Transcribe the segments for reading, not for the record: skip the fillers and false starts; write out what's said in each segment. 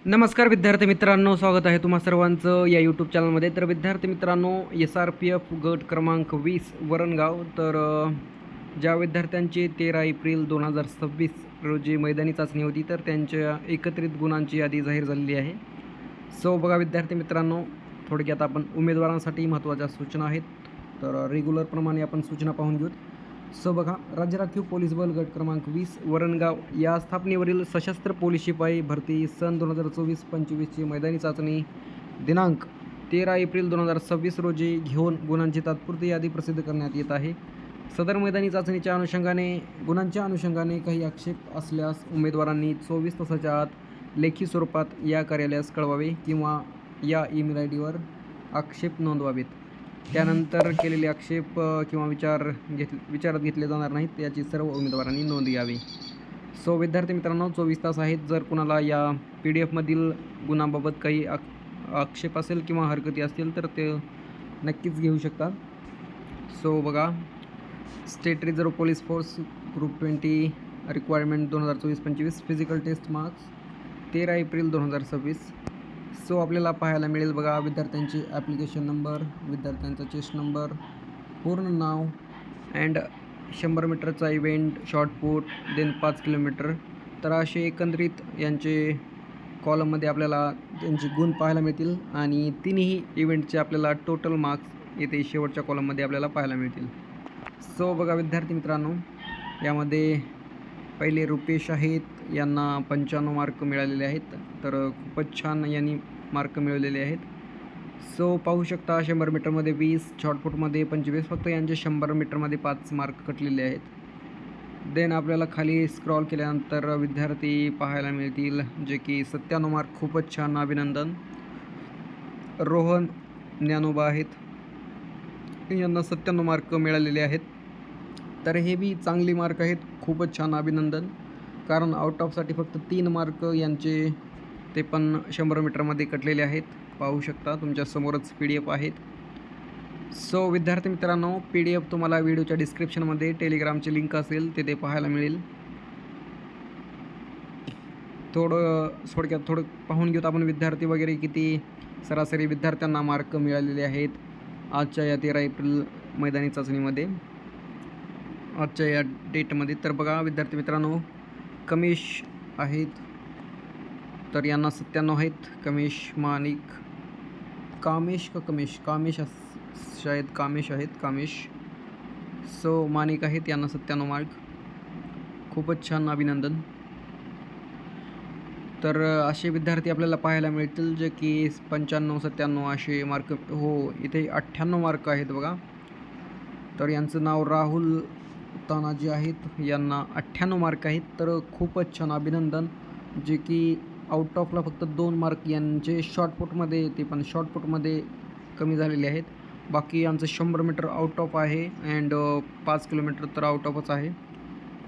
नमस्कार विद्यार्थी मित्रांनो, स्वागत आहे तुम्हा सर्वांचं या यूट्यूब चॅनलमध्ये. तर विद्यार्थी मित्रांनो, SRPF गट क्रमांक 20 वरणगाव. तर ज्या विद्यार्थ्यांची 13 एप्रिल 2026 रोजी मैदानी चाचणी होती, तर त्यांच्या एकत्रित गुणांची यादी जाहीर झालेली आहे. सो बघा विद्यार्थी मित्रांनो, थोडक्यात आपण उमेदवारांसाठी महत्त्वाच्या सूचना आहेत. तर रेग्युलरप्रमाणे आपण सूचना पाहून घेऊ. सो बघा, राज्य राखीव पोलीस बल गट क्रमांक 20 वरणगाव या स्थापनेवरील सशस्त्र पोलीस शिपाई भरती सन 2024-25ची मैदानी चाचणी दिनांक 13 एप्रिल 2026 रोजी घेऊन गुणांची तात्पुरती यादी प्रसिद्ध करण्यात येत आहे. सदर मैदानी चाचणीच्या गुणांच्या अनुषंगाने काही आक्षेप असल्यास उमेदवारांनी 24 तासाच्या आत लेखी स्वरूपात या कार्यालयास कळवावे किंवा या ईमेल ID वर आक्षेप नोंदवावेत. त्यानंतर केलेले आक्षेप किंवा विचारात घेतले जाणार नाहीत याची सर्व उमेदवारांनी नोंद घ्यावी. सो विद्यार्थी मित्रांनो, 24 तास आहेत. जर कुणाला या PDF मधील गुणांबाबत काही आक्षेप असेल किंवा हरकती असतील तर ते नक्कीच घेऊ शकतात. सो बघा, state reserve police force group 20 requirement 2024-25 physical test marks 13 April 2026. So आपल्याला पाहायला मिळेल बघा, विद्यार्थ्यांचे ॲप्लिकेशन नंबर, विद्यार्थ्यांचा चेस्ट नंबर, पूर्ण नाव अँड 100 मीटरचा इव्हेंट, शॉर्टपुट, देन 5 किलोमीटर. तर असे एकंदरीत यांचे कॉलममध्ये आपल्याला त्यांचे गुण पाहायला मिळतील आणि तिन्ही इव्हेंटचे आपल्याला टोटल मार्क्स येथे शेवटच्या कॉलममध्ये आपल्याला पाहायला मिळतील. सो बघा विद्यार्थी मित्रांनो, यामध्ये पहिले रुपेश आहेत, यांना 95 मार्क मिळालेले आहेत. तर खूपच छान यांनी मार्क मिळवलेले आहेत. सो पाहू शकता, 100 मीटरमध्ये 20, शॉर्टपुटमध्ये 25, फक्त यांचे 100 मीटरमध्ये 5 मार्क कटलेले आहेत. देन आपल्याला खाली स्क्रॉल केल्यानंतर विद्यार्थी पाहायला मिळतील जे की 97 मार्क, खूपच छान, अभिनंदन. रोहन ज्ञानोबा आहेत, यांना 97 मार्क मिळालेले आहेत. तर हे बी चांगली मार्क आहेत, खूपच छान, अभिनंदन. कारण आउट ऑफसाठी फक्त 3 मार्क यांचे ते पण 100 मीटरमध्ये कटलेले आहेत. पाहू शकता, तुमच्यासमोरच PDF आहेत. सो विद्यार्थी मित्रांनो, PDF तुम्हाला व्हिडिओच्या डिस्क्रिप्शनमध्ये टेलिग्रामची लिंक असेल तिथे पाहायला मिळेल. थोडक्यात पाहून घेऊत आपण विद्यार्थी वगैरे किती सरासरी विद्यार्थ्यांना मार्क मिळालेले आहेत आजच्या या 13 एप्रिल मैदानी चाचणीमध्ये, आजच्या या डेटमध्ये. तर बघा विद्यार्थी मित्रांनो, कमेश आहेत, तर यांना 97 आहेत. कामेश कामेश. सो माणिक आहेत, यांना 97 मार्क, खूपच छान, अभिनंदन. तर असे विद्यार्थी आपल्याला पाहायला मिळतील जे की 95, 97 असे मार्क. हो, इथे 98 मार्क आहेत बघा. तर यांचं नाव राहुल तानाजी आहेत, यांना 98 मार्क आहेत. तर खूपच छान, अभिनंदन. जे की आउट ऑफला फक्त 2 मार्क यांचे शॉर्टपुटमध्ये, ते पण शॉर्टपुटमध्ये कमी झालेले आहेत. बाकी यांचं 100 मीटर आउट ऑफ आहे अँड 5 किलोमीटर तर आउट ऑफच आहे.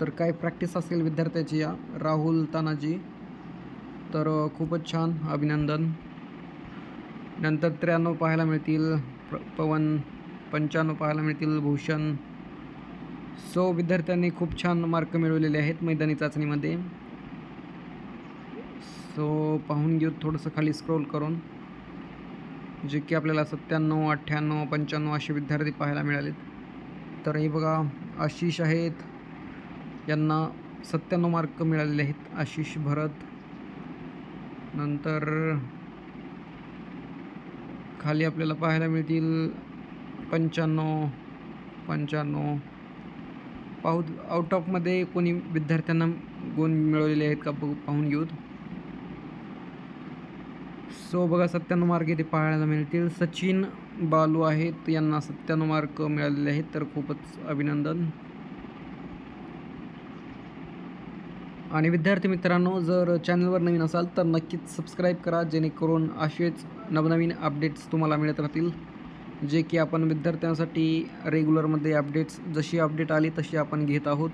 तर काय प्रॅक्टिस असेल विद्यार्थ्याची या राहुल तानाजी, तर खूपच छान, अभिनंदन. नंतर 93 पाहायला मिळतील पवन, 95 पाहायला मिळतील भूषण. सो विद्यार्थ्यांनी खूप छान मार्क मिळवलेले आहेत मैदानी चाचणीमध्ये. सो पाहून घेऊ थोडंसं खाली स्क्रोल करून, जे की आपल्याला 97, 98, 95 असे विद्यार्थी पाहायला मिळालेत. तर हे बघा, आशिष आहेत, यांना 97 मार्क मिळालेले आहेत, आशिष भरत. नंतर खाली आपल्याला पाहायला मिळतील 95. आउट ऑफमध्ये कोणी विद्यार्थ्यांना गुण मिळवलेले आहेत का पाहून घेऊत. सो बघा, 97 मार्क इथे पाहायला मिळतील. सचिन बालू आहेत, यांना 97 मार्क मिळालेले आहेत. तर खूपच अभिनंदन. आणि विद्यार्थी मित्रांनो, जर चॅनलवर नवीन असाल तर नक्कीच सबस्क्राईब करा, जेणेकरून असेच नवनवीन अपडेट्स तुम्हाला मिळत राहतील, जे की आपण विद्यार्थ्यांसाठी रेग्युलरमध्ये अपडेट्स, जशी अपडेट आली तशी आपण घेत आहोत.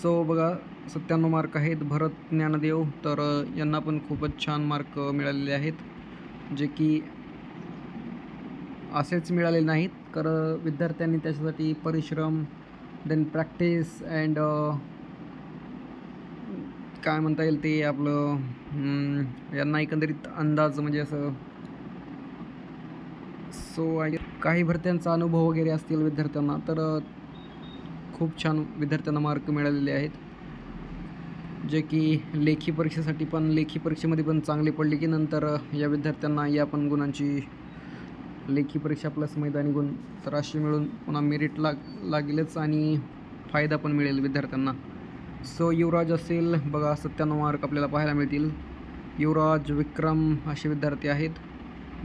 सो बघा, 97 मार्क आहेत भरत ज्ञानदेव, तर यांना पण खूपच छान मार्क मिळालेले आहेत, जे की असेच मिळाले नाहीत. तर विद्यार्थ्यांनी त्याच्यासाठी परिश्रम, देन प्रॅक्टिस अँड काय म्हणता येईल ते आपलं यांना एकंदरीत अंदाज म्हणजे असं काही भरत्यांचा अनुभव वगैरे असतील विद्यार्थ्यांना तर खूप छान विद्यार्थ्यांना मार्क मिळालेले आहेत, जे की लेखी परीक्षेमध्ये पण चांगले पडले की नंतर या विद्यार्थ्यांना या पण गुणांची लेखी परीक्षा प्लस मैदानी गुण तर असे मिळून पुन्हा मेरिट लागेलच आणि फायदा पण मिळेल विद्यार्थ्यांना. सो युवराज असेल बघा 97 मार्क आपल्याला पाहायला मिळतील. युवराज, विक्रम असे विद्यार्थी आहेत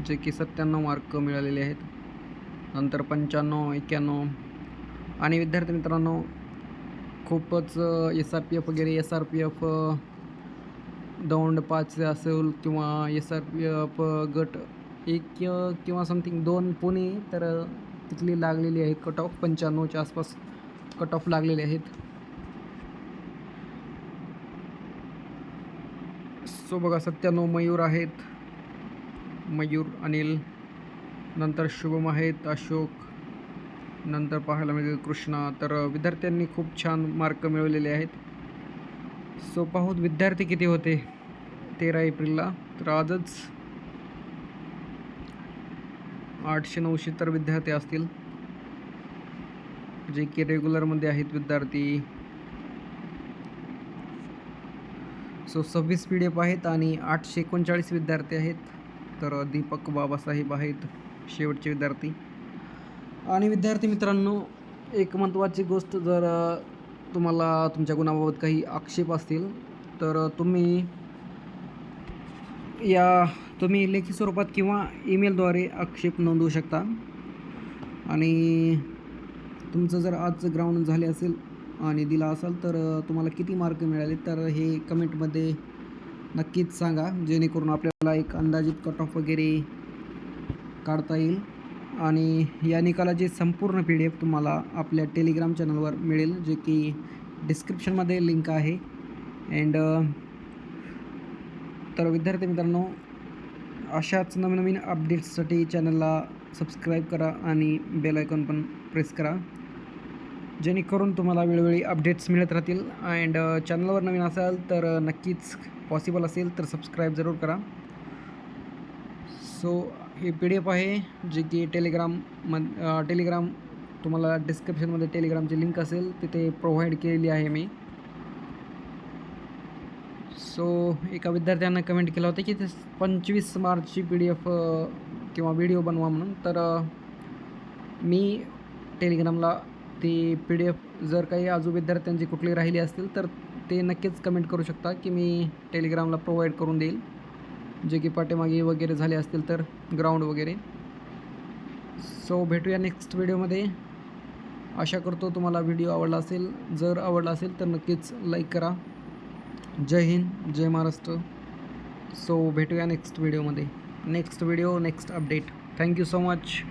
जे की 97 मार्क मिळालेले आहेत. नंतर 95, 91 आणि विद्यार्थी मित्रांनो खूपच SRPF वगैरे SRPF दौंड 5 असेल किंवा SRPF गट 1 किंवा समथिंग 2 पुणे तर तिथली लागलेली आहेत कट ऑफ 95च्या आसपास कट ऑफ लागलेले आहेत. सो बघा 97 मयूर आहेत, मयूर अनिल, नंतर शुभम आहेत, अशोक, नंतर पाहायला मिळेल कृष्णा. तर विद्यार्थ्यांनी खूप छान मार्क मिळवलेले आहेत. सो पाहूत विद्यार्थी किती होते 13 एप्रिलला. तर आजच 800-900 तर विद्यार्थी असतील जे की रेग्युलरमध्ये आहेत विद्यार्थी. सो 26 PDF आहेत आणि 839 विद्यार्थी आहेत. तर दीपक बाबासाहेब आहेत शेवटचे विद्यार्थी. आणि विद्यार्थी मित्रांनो एक महत्त्वाची गोष्ट, जर तुम्हाला तुमच्या गुणाबाबत काही आक्षेप असतील तर तुम्ही लेखी स्वरूपात किंवा ईमेलद्वारे आक्षेप नोंदवू शकता. आणि तुमचं जर आज ग्राउंड झाले असेल आणि दिला असाल तर तुम्हाला किती मार्क मिळाले तर हे कमेंटमध्ये नक्कीच सांगा, जेणेकरून आपल्याला एक अंदाजित कट ऑफ वगैरे काढता येईल. आणि या निकालाची संपूर्ण PDF तुम्हाला आपल्या टेलिग्राम चॅनलवर मिळेल, जे की डिस्क्रिप्शनमध्ये लिंक आहे. अँड तर विद्यार्थी मित्रांनो अशाच नवीन अपडेट्ससाठी चॅनलला सबस्क्राईब करा आणि बेल आयकॉन पण प्रेस करा, जेणेकरून तुम्हाला वेळोवेळी अपडेट्स मिळत राहतील. अँड चॅनलवर नवीन असाल तर नक्कीच पॉसिबल असेल तर सबस्क्राईब जरूर करा. सो हे PDF आहे जे की टेलिग्राम तुम्हाला डिस्क्रिप्शनमध्ये टेलिग्रामची लिंक असेल तिथे प्रोव्हाइड केलेली आहे मी. सो एका विद्यार्थ्यानं कमेंट केलं होतं की ते 25 मार्चची PDF किंवा व्हिडिओ बनवा म्हणून. तर मी टेलिग्रामला ती PDF जर काही अजून विद्यार्थ्यांची कुठली राहिली असतील तर ते नक्कीच कमेंट करू शकता की मी टेलिग्रामला प्रोव्हाइड करून देईल, जे की पाठीमागे वगैरे झाले असतील तर ग्राउंड वगैरे. सो भेटूया नेक्स्ट व्हिडिओमध्ये. आशा करतो तुम्हाला व्हिडिओ आवडला असेल. जर आवडला असेल तर नक्कीच लाईक करा. जय हिंद, जय महाराष्ट्र. सो भेटूया नेक्स्ट व्हिडिओमध्ये. Next update. Thank you so much.